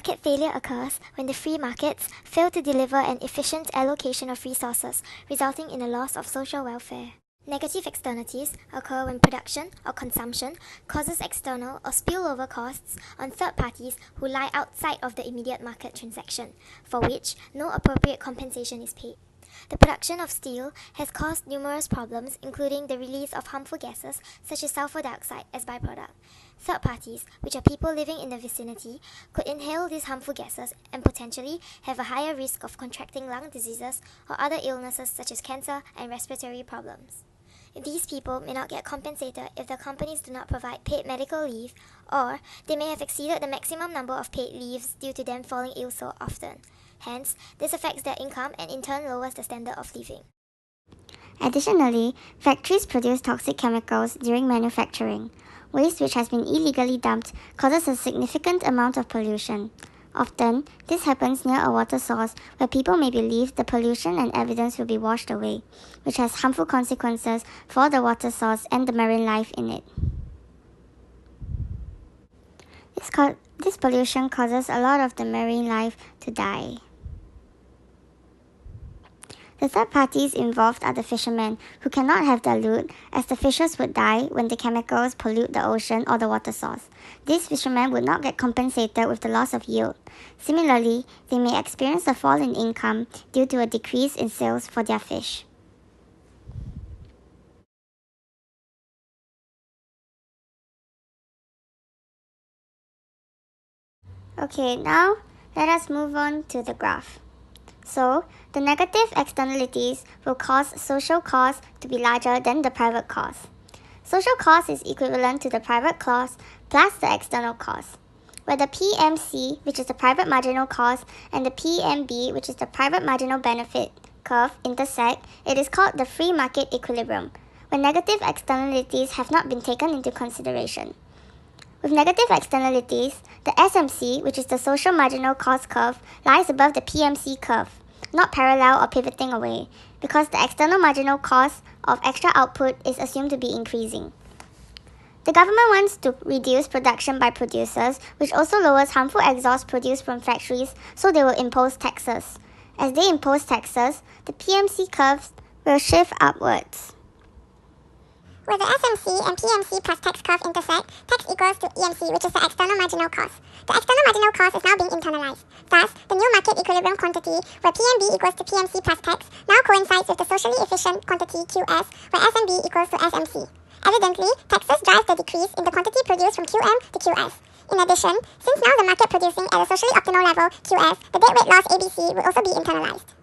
market failure occurs when the free markets fail to deliver an efficient allocation of resources, resulting in a loss of social welfare. Negative externalities occur when production or consumption causes external or spillover costs on third parties who lie outside of the immediate market transaction, for which no appropriate compensation is paid. The production of steel has caused numerous problems, including the release of harmful gases such as sulfur dioxide as byproduct. Third parties, which are people living in the vicinity, could inhale these harmful gases and potentially have a higher risk of contracting lung diseases or other illnesses such as cancer and respiratory problems. These people may not get compensated if the companies do not provide paid medical leave, or they may have exceeded the maximum number of paid leaves due to them falling ill so often. Hence, this affects their income and in turn lowers the standard of living. Additionally, factories produce toxic chemicals during manufacturing. Waste which has been illegally dumped causes a significant amount of pollution. Often, this happens near a water source where people may believe the pollution and evidence will be washed away, which has harmful consequences for the water source and the marine life in it. This pollution causes a lot of the marine life to die. The third parties involved are the fishermen, who cannot have their loot, as the fishes would die when the chemicals pollute the ocean or the water source. These fishermen would not get compensated with the loss of yield. Similarly, they may experience a fall in income due to a decrease in sales for their fish. Okay, now let us move on to the graph. So, the negative externalities will cause social cost to be larger than the private cost. Social cost is equivalent to the private cost plus the external cost, where the PMC, which is the private marginal cost, and the PMB, which is the private marginal benefit curve, intersect. It is called the free market equilibrium, when negative externalities have not been taken into consideration. With negative externalities, the SMC, which is the social marginal cost curve, lies above the PMC curve, not parallel or pivoting away, because the external marginal cost of extra output is assumed to be increasing. The government wants to reduce production by producers, which also lowers harmful exhaust produced from factories, so they will impose taxes. As they impose taxes, the PMC curves will shift upwards. Where the SMC and PMC plus tax curve intersect, tax equals to EMC, which is the external marginal cost. The external marginal cost is now being internalized. Thus, the new market equilibrium quantity, where PMB equals to PMC plus tax, now coincides with the socially efficient quantity QS, where SMB equals to SMC. Evidently, taxes drive the decrease in the quantity produced from QM to QS. In addition, since now the market producing at a socially optimal level, QS, the deadweight loss ABC will also be internalized.